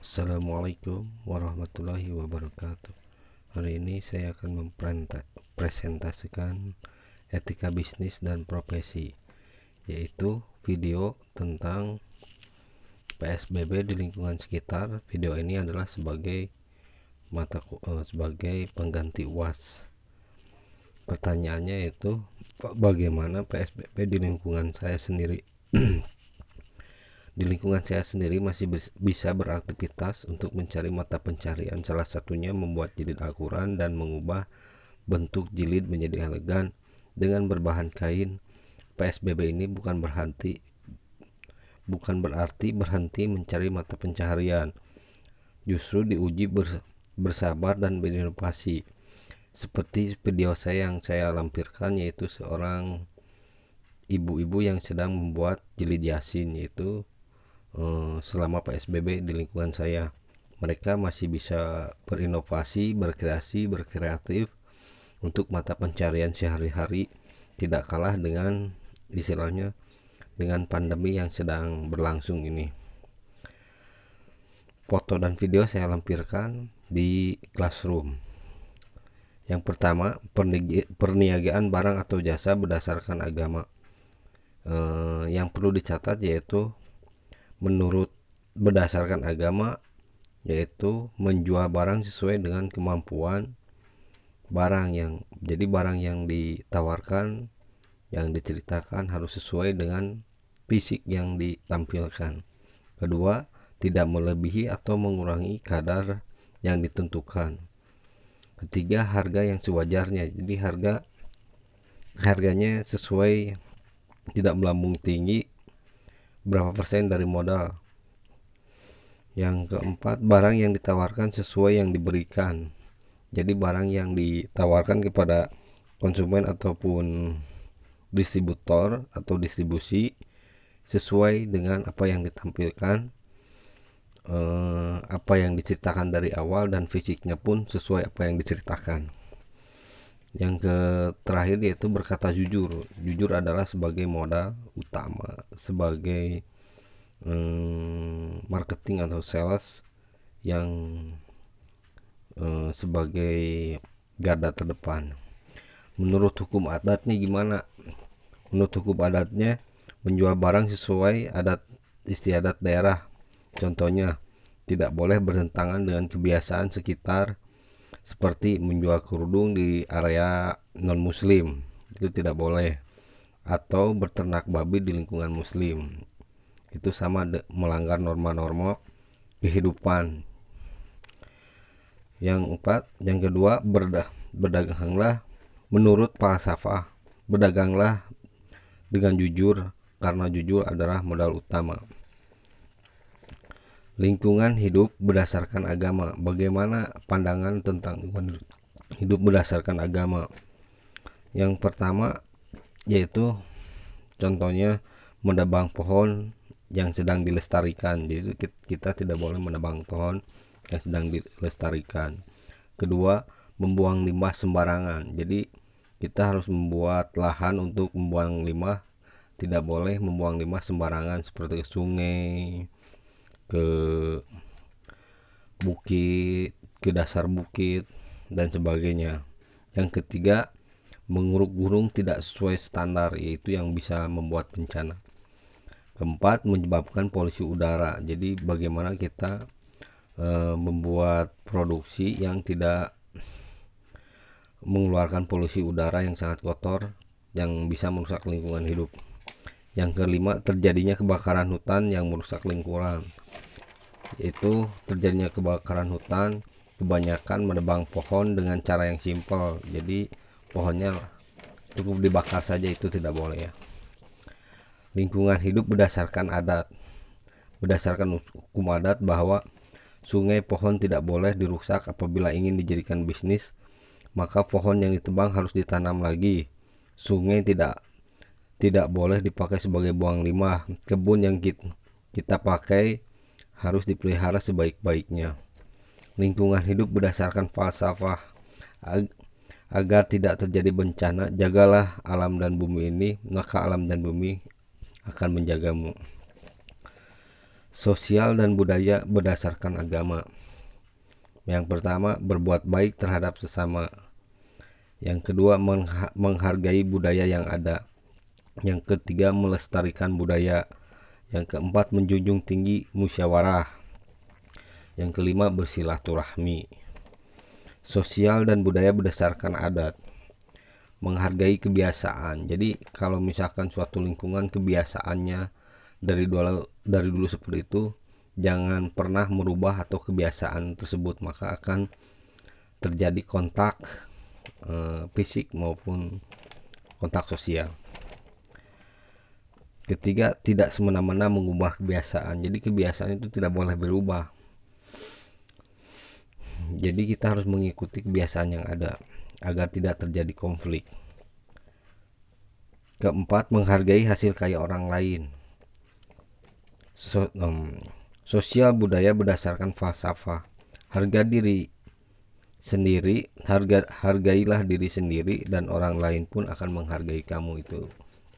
Assalamualaikum warahmatullahi wabarakatuh. Hari ini saya akan mempresentasikan etika bisnis dan profesi, yaitu video tentang PSBB di lingkungan sekitar. Video ini adalah sebagai pengganti UAS. Pertanyaannya yaitu bagaimana PSBB di lingkungan saya sendiri. Di lingkungan saya sendiri masih bisa beraktivitas untuk mencari mata pencarian, salah satunya membuat jilid Al-Quran dan mengubah bentuk jilid menjadi elegan dengan berbahan kain. PSBB ini bukan berarti berhenti mencari mata pencaharian, justru diuji bersabar dan berinovasi. Seperti video yang saya lampirkan, yaitu seorang ibu-ibu yang sedang membuat jilid Yasin, yaitu selama PSBB di lingkungan saya. Mereka masih bisa berinovasi, berkreatif untuk mata pencarian sehari-hari, tidak kalah dengan istilahnya dengan pandemi yang sedang berlangsung ini. Foto dan video saya lampirkan di Classroom. Yang pertama, perniagaan barang atau jasa berdasarkan agama. Yang perlu dicatat yaitu berdasarkan agama, yaitu menjual barang sesuai dengan kemampuan barang barang yang ditawarkan, yang diceritakan harus sesuai dengan fisik yang ditampilkan. Kedua, tidak melebihi atau mengurangi kadar yang ditentukan. Ketiga, harga yang sewajarnya, jadi harganya sesuai, tidak melambung tinggi, berapa persen dari modal. Yang keempat, barang yang ditawarkan sesuai yang diberikan, jadi barang yang ditawarkan kepada konsumen ataupun distributor atau distribusi sesuai dengan apa yang ditampilkan, apa yang diceritakan dari awal, dan fisiknya pun sesuai apa yang diceritakan. Yang terakhir yaitu berkata jujur. Jujur adalah sebagai modal utama, sebagai marketing atau sales yang sebagai garda terdepan. Menurut hukum adatnya gimana? Menurut hukum adatnya, menjual barang sesuai adat istiadat daerah. Contohnya, tidak boleh bertentangan dengan kebiasaan sekitar, seperti menjual kerudung di area non-muslim, itu tidak boleh, atau berternak babi di lingkungan muslim, itu sama melanggar norma-norma kehidupan. Yang kedua, berdaganglah menurut falsafah. Berdaganglah dengan jujur, karena jujur adalah modal utama. Lingkungan hidup berdasarkan agama. Bagaimana pandangan tentang lingkungan hidup berdasarkan agama? Yang pertama yaitu contohnya menebang pohon yang sedang dilestarikan. Jadi kita tidak boleh menebang pohon yang sedang dilestarikan. Kedua, membuang limbah sembarangan. Jadi kita harus membuat lahan untuk membuang limbah, tidak boleh membuang limbah sembarangan seperti ke sungai, ke bukit, ke dasar bukit, dan sebagainya. Yang ketiga, menguruk gunung tidak sesuai standar, yaitu yang bisa membuat bencana. Keempat, menyebabkan polusi udara. Jadi bagaimana kita membuat produksi yang tidak mengeluarkan polusi udara yang sangat kotor, yang bisa merusak lingkungan hidup. Yang kelima, terjadinya kebakaran hutan yang merusak lingkungan, yaitu terjadinya kebakaran hutan kebanyakan menebang pohon dengan cara yang simpel, jadi pohonnya cukup dibakar saja, itu tidak boleh ya. Lingkungan hidup berdasarkan adat. Berdasarkan hukum adat bahwa sungai, pohon tidak boleh dirusak. Apabila ingin dijadikan bisnis, maka pohon yang ditebang harus ditanam lagi. Sungai tidak boleh dipakai sebagai buang limbah. Kebun yang kita pakai harus dipelihara sebaik-baiknya. Lingkungan hidup berdasarkan falsafah. Agar tidak terjadi bencana, jagalah alam dan bumi ini, maka alam dan bumi akan menjagamu. Sosial dan budaya berdasarkan agama. Yang pertama, berbuat baik terhadap sesama. Yang kedua, menghargai budaya yang ada. Yang ketiga, melestarikan budaya. Yang keempat, menjunjung tinggi musyawarah. Yang kelima, bersilaturahmi. Sosial dan budaya berdasarkan adat. Menghargai kebiasaan. Jadi kalau misalkan suatu lingkungan kebiasaannya dari dulu seperti itu, jangan pernah merubah atau kebiasaan tersebut, maka akan terjadi kontak fisik maupun kontak sosial. Ketiga, tidak semena-mena mengubah kebiasaan. Jadi kebiasaan itu tidak boleh berubah. Jadi kita harus mengikuti kebiasaan yang ada agar tidak terjadi konflik. Keempat, menghargai hasil karya orang lain. Sosial budaya berdasarkan falsafah. Hargailah diri sendiri dan orang lain pun akan menghargai kamu.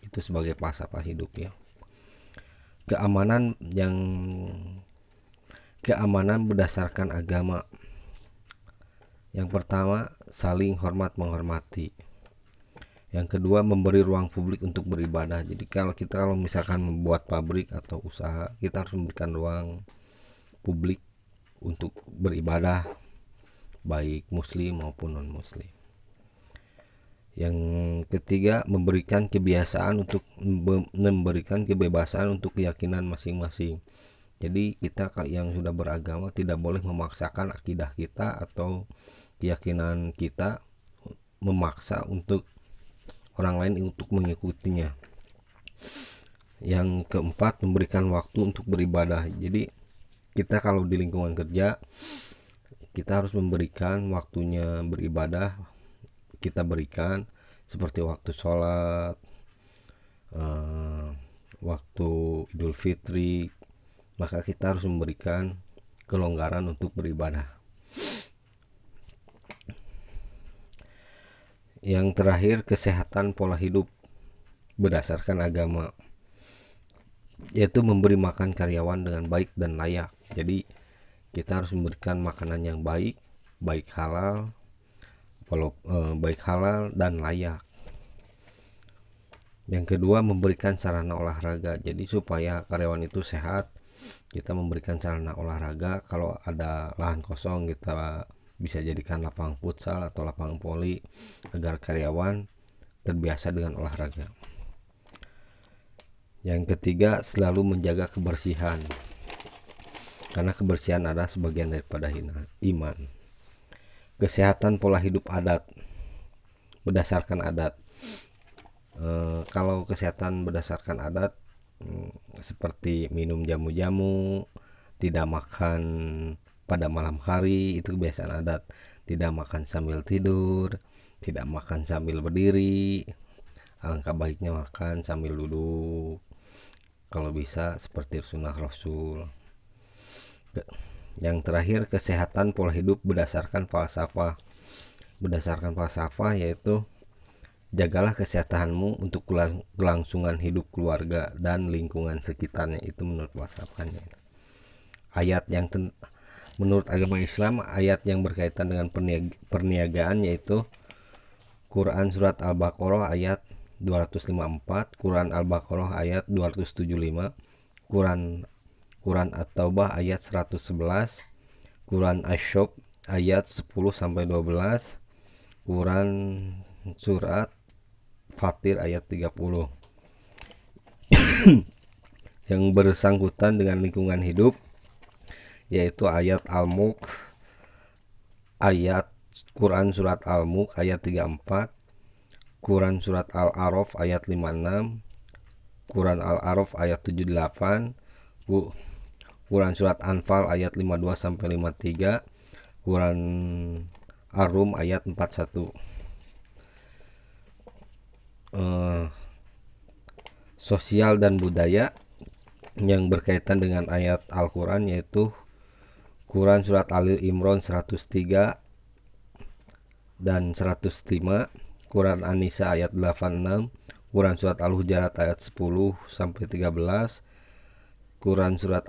Itu sebagai falsafah hidup ya. Keamanan berdasarkan agama. Yang pertama, saling hormat menghormati. Yang kedua, memberi ruang publik untuk beribadah. Jadi kalau misalkan membuat pabrik atau usaha, kita harus memberikan ruang publik untuk beribadah, baik muslim maupun non muslim. Yang ketiga, memberikan kebebasan untuk keyakinan masing-masing. Jadi kita yang sudah beragama tidak boleh memaksakan akidah kita atau keyakinan kita, memaksa untuk orang lain untuk mengikutinya. Yang keempat, memberikan waktu untuk beribadah. Jadi kita kalau di lingkungan kerja, kita harus memberikan waktunya beribadah. Kita berikan seperti waktu sholat, waktu Idul Fitri, maka kita harus memberikan kelonggaran untuk beribadah. Yang terakhir, kesehatan pola hidup berdasarkan agama, yaitu memberi makan karyawan dengan baik dan layak. Jadi kita harus memberikan makanan yang baik halal, dan layak. Yang kedua, memberikan sarana olahraga. Jadi supaya karyawan itu sehat, kita memberikan sarana olahraga. Kalau ada lahan kosong, kita bisa jadikan lapangan futsal atau lapangan voli agar karyawan terbiasa dengan olahraga. Yang ketiga, selalu menjaga kebersihan, karena kebersihan adalah sebagian daripada iman. Kesehatan pola hidup adat berdasarkan adat. Kalau kesehatan berdasarkan adat, seperti minum jamu-jamu, tidak makan pada malam hari, itu kebiasaan adat. Tidak makan sambil tidur, tidak makan sambil berdiri. Alangkah baiknya makan sambil duduk, kalau bisa seperti sunnah Rasul. Yang terakhir, kesehatan pola hidup berdasarkan falsafah. Berdasarkan falsafah yaitu jagalah kesehatanmu untuk kelangsungan hidup keluarga dan lingkungan sekitarnya. Itu menurut falsafahnya. Ayat yang menurut agama Islam, ayat yang berkaitan dengan perniagaan yaitu Quran Surat Al-Baqarah ayat 254, Quran Al-Baqarah ayat 275, Quran At-Taubah ayat 111, Quran Asy-Syaff ayat 10-12, Quran Surat Fatir ayat 30. Yang bersangkutan dengan lingkungan hidup yaitu ayat Al-Mulk, ayat Quran Surat Al-Mulk ayat 34, Quran Surat Al-A'raf ayat 56, Quran Al-A'raf ayat 78, Quran Surat Anfal ayat 52-53, Quran Ar-Rum ayat 41. Sosial dan budaya yang berkaitan dengan ayat Al-Quran yaitu Quran Surat Ali Imran 103 dan 105, Quran An-Nisa ayat 86, Quran Surat Al-Hujarat ayat 10-13, Quran surat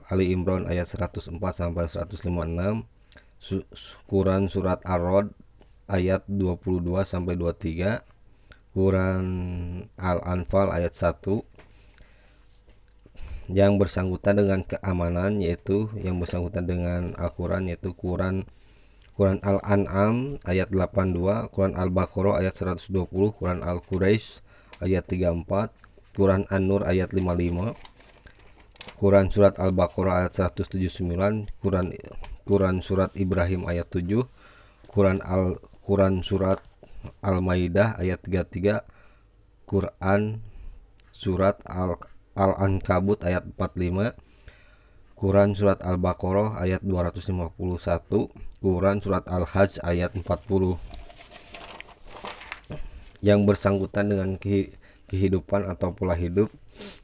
Ali Imran ayat 104 sampai 156, Quran surat Ar-Rod ayat 22 sampai 23, Quran Al-Anfal ayat 1. Yang bersangkutan dengan keamanan, yaitu yang bersangkutan dengan Al-Quran, yaitu Quran Al-An'am ayat 82, Quran Al-Baqarah ayat 120, Quran Al-Quraisy ayat 34, Quran An-Nur ayat 55, Quran surat Al-Baqarah ayat 179, Quran surat Ibrahim ayat 7, Quran surat Al-Maidah ayat 33, Quran surat Al-Ankabut ayat 45, Quran surat Al-Baqarah ayat 251, Quran surat Al-Hajj ayat 40. Yang bersangkutan dengan kehidupan atau pola hidup,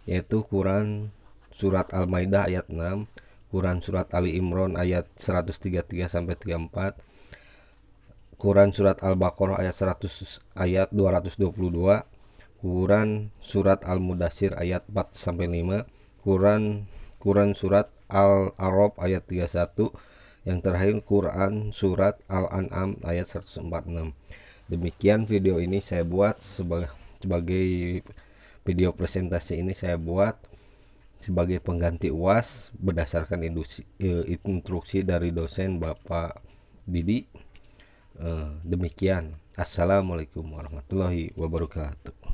yaitu Quran surat Al-Maidah ayat 6, Quran surat Ali Imran ayat 133 sampai 34, Quran surat Al-Baqarah ayat 222, Quran surat Al-Mudassir ayat 4 sampai 5, Quran surat Al-A'raf ayat 31, yang terakhir Quran surat Al-An'am ayat 146. Demikian video ini saya buat sebagai video presentasi ini saya buat sebagai pengganti UAS berdasarkan instruksi dari dosen Bapak Didi. Demikian. Assalamualaikum warahmatullahi wabarakatuh.